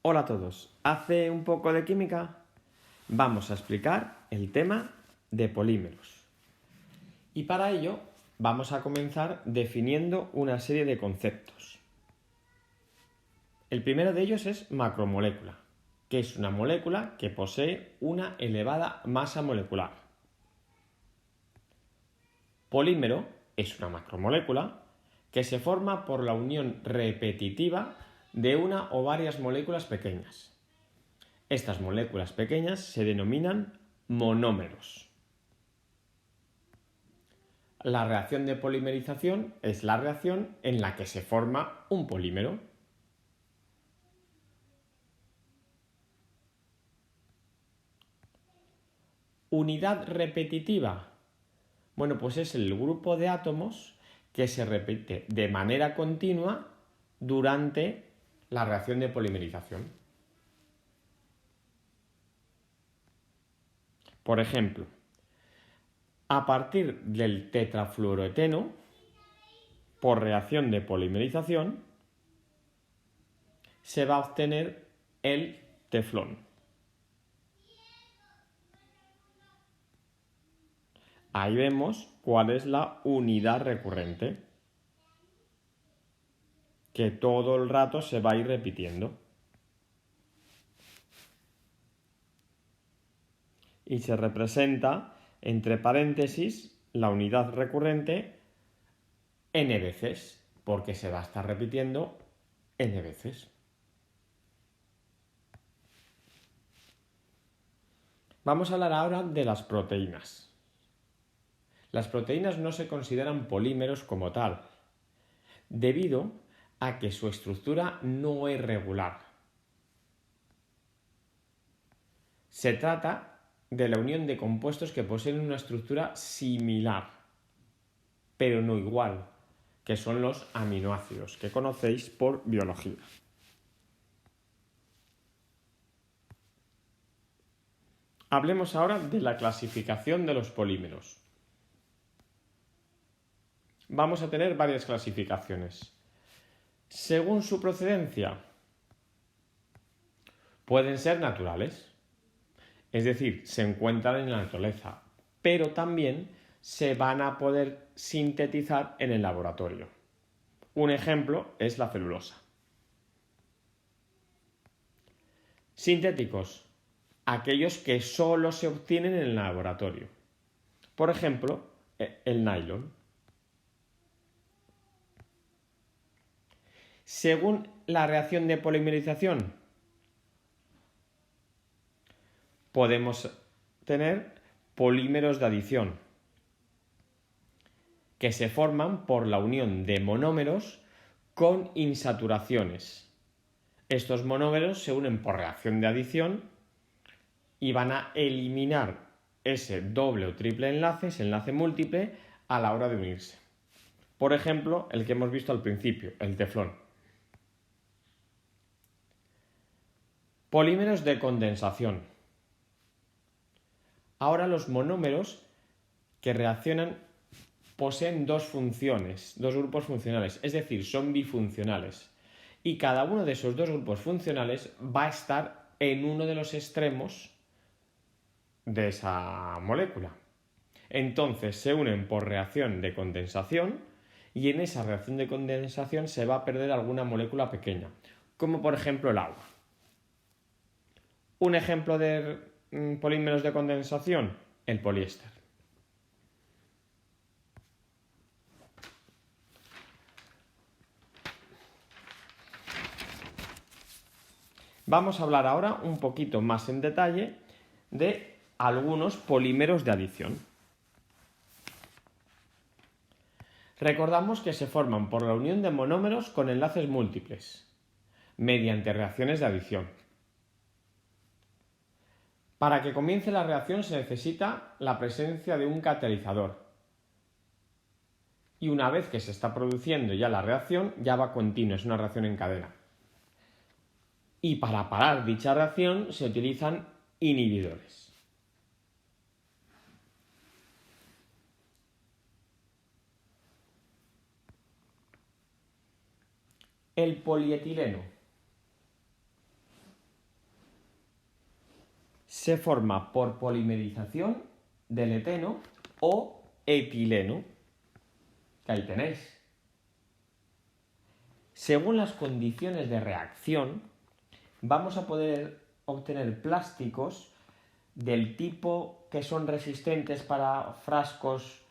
Hola a todos. ¿Hace un poco de química? Vamos a explicar el tema de polímeros. Y para ello vamos a comenzar definiendo una serie de conceptos. El primero de ellos es macromolécula, que es una molécula que posee una elevada masa molecular. Polímero es una macromolécula que se forma por la unión repetitiva de una o varias moléculas pequeñas. Estas moléculas pequeñas se denominan monómeros. La reacción de polimerización es la reacción en la que se forma un polímero. Unidad repetitiva. Bueno, pues es el grupo de átomos que se repite de manera continua durante la reacción de polimerización. Por ejemplo, a partir del tetrafluoroeteno, por reacción de polimerización, se va a obtener el teflón. Ahí vemos cuál es la unidad recurrente, que todo el rato se va a ir repitiendo. Y se representa, entre paréntesis, la unidad recurrente n veces, porque se va a estar repitiendo n veces. Vamos a hablar ahora de las proteínas. Las proteínas no se consideran polímeros como tal, debido a que su estructura no es regular. Se trata de la unión de compuestos que poseen una estructura similar, pero no igual, que son los aminoácidos, que conocéis por biología. Hablemos ahora de la clasificación de los polímeros. Vamos a tener varias clasificaciones. Según su procedencia, pueden ser naturales, es decir, se encuentran en la naturaleza, pero también se van a poder sintetizar en el laboratorio. Un ejemplo es la celulosa. Sintéticos, aquellos que solo se obtienen en el laboratorio. Por ejemplo, el nylon. Según la reacción de polimerización, podemos tener polímeros de adición, que se forman por la unión de monómeros con insaturaciones. Estos monómeros se unen por reacción de adición y van a eliminar ese doble o triple enlace, ese enlace múltiple, a la hora de unirse. Por ejemplo, el que hemos visto al principio, el teflón. Polímeros de condensación. Ahora los monómeros que reaccionan poseen dos funciones, dos grupos funcionales, es decir, son bifuncionales. Y cada uno de esos dos grupos funcionales va a estar en uno de los extremos de esa molécula. Entonces se unen por reacción de condensación y en esa reacción de condensación se va a perder alguna molécula pequeña, como por ejemplo el agua. Un ejemplo de polímeros de condensación, el poliéster. Vamos a hablar ahora un poquito más en detalle de algunos polímeros de adición. Recordamos que se forman por la unión de monómeros con enlaces múltiples, mediante reacciones de adición. Para que comience la reacción se necesita la presencia de un catalizador. Y una vez que se está produciendo ya la reacción, ya va continua, es una reacción en cadena. Y para parar dicha reacción se utilizan inhibidores. El polietileno. se forma por polimerización del eteno o etileno, que ahí tenéis. Según las condiciones de reacción, vamos a poder obtener plásticos del tipo que son resistentes para frascos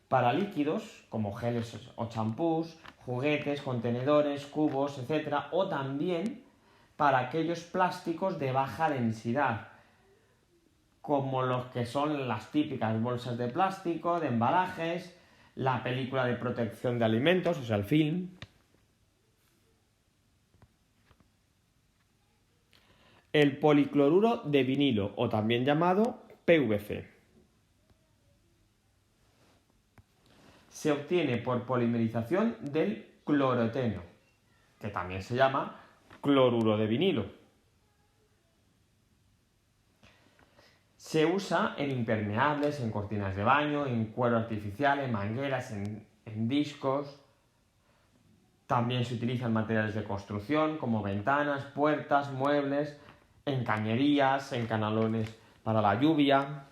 para líquidos, como geles o champús, juguetes, contenedores, cubos, etc. O también para aquellos plásticos de baja densidad, como los que son las típicas bolsas de plástico, de embalajes, la película de protección de alimentos, o sea, el film. El policloruro de vinilo, o también llamado PVC. Se obtiene por polimerización del cloroeteno, que también se llama cloruro de vinilo. Se usa en impermeables, en cortinas de baño, en cuero artificial, en mangueras, en discos. También se utiliza en materiales de construcción como ventanas, puertas, muebles, en cañerías, en canalones para la lluvia.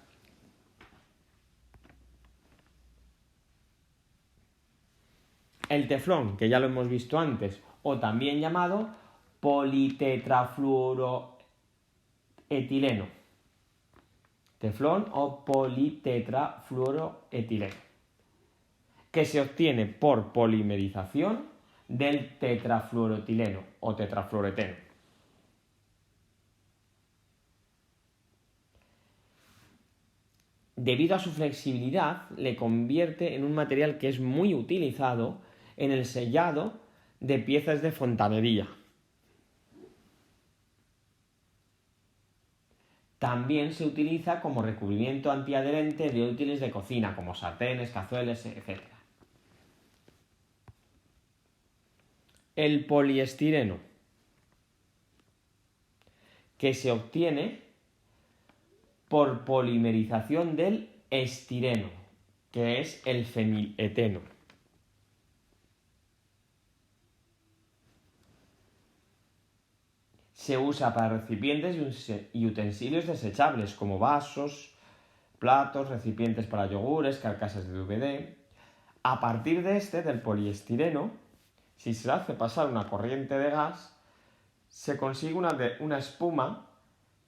El teflón, que ya lo hemos visto antes, o también llamado politetrafluoroetileno. Teflón o politetrafluoroetileno, que se obtiene por polimerización del tetrafluoroetileno o tetrafluoreteno. Debido a su flexibilidad, le convierte en un material que es muy utilizado en el sellado de piezas de fontanería. También se utiliza como recubrimiento antiadherente de útiles de cocina, como sartenes, cazuelas, etc. El poliestireno, que se obtiene por polimerización del estireno, que es el fenileteno. Se usa para recipientes y utensilios desechables como vasos, platos, recipientes para yogures, carcasas de DVD. A partir del poliestireno, si se hace pasar una corriente de gas, se consigue una espuma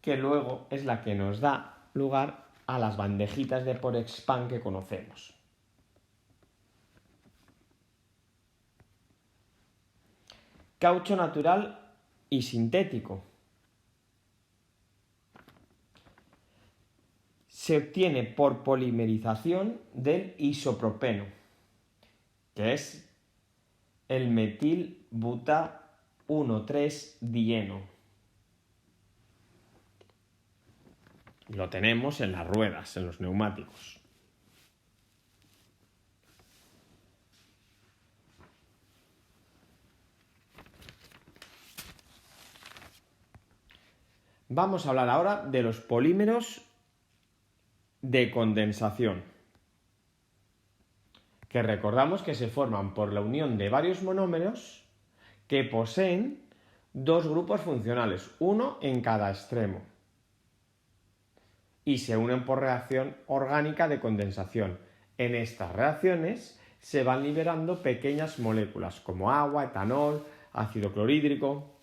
que luego es la que nos da lugar a las bandejitas de Porexpan que conocemos. Caucho natural y sintético. Se obtiene por polimerización del isopropeno, que es el metilbuta 1,3-dieno. Lo tenemos en las ruedas, en los neumáticos. Vamos a hablar ahora de los polímeros de condensación, que recordamos que se forman por la unión de varios monómeros que poseen dos grupos funcionales, uno en cada extremo, y se unen por reacción orgánica de condensación. En estas reacciones se van liberando pequeñas moléculas como agua, etanol, ácido clorhídrico.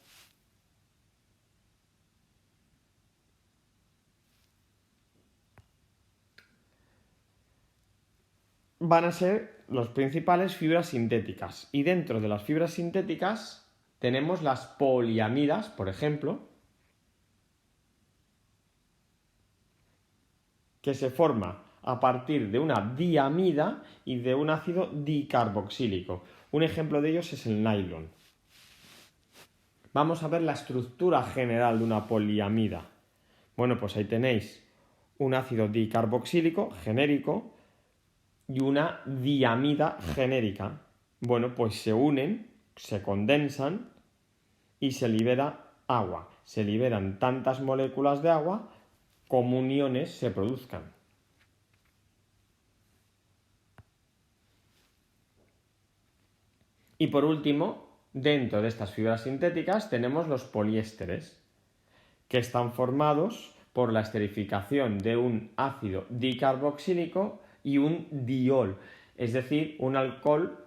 Van a ser los principales fibras sintéticas, y dentro de las fibras sintéticas tenemos las poliamidas, por ejemplo, que se forma a partir de una diamida y de un ácido dicarboxílico. Un ejemplo de ellos es el nylon. Vamos a ver la estructura general de una poliamida. Bueno, pues ahí tenéis un ácido dicarboxílico genérico y una diamida genérica. Bueno, pues se unen, se condensan y se libera agua. Se liberan tantas moléculas de agua como uniones se produzcan. Y por último, dentro de estas fibras sintéticas tenemos los poliésteres, que están formados por la esterificación de un ácido dicarboxílico y un diol, es decir, un alcohol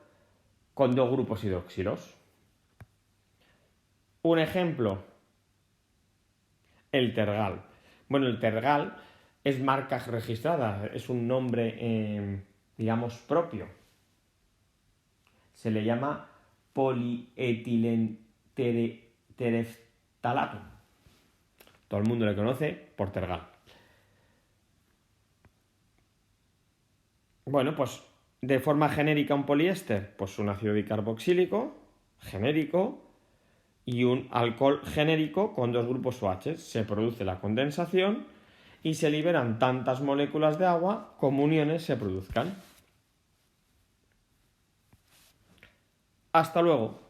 con dos grupos hidroxilos. Un ejemplo, el tergal. Bueno, el tergal es marca registrada, es un nombre, digamos, propio. Se le llama polietilentereftalato. Todo el mundo le conoce por tergal. Bueno, pues de forma genérica un poliéster, pues un ácido dicarboxílico genérico y un alcohol genérico con dos grupos OH. Se produce la condensación y se liberan tantas moléculas de agua como uniones se produzcan. Hasta luego.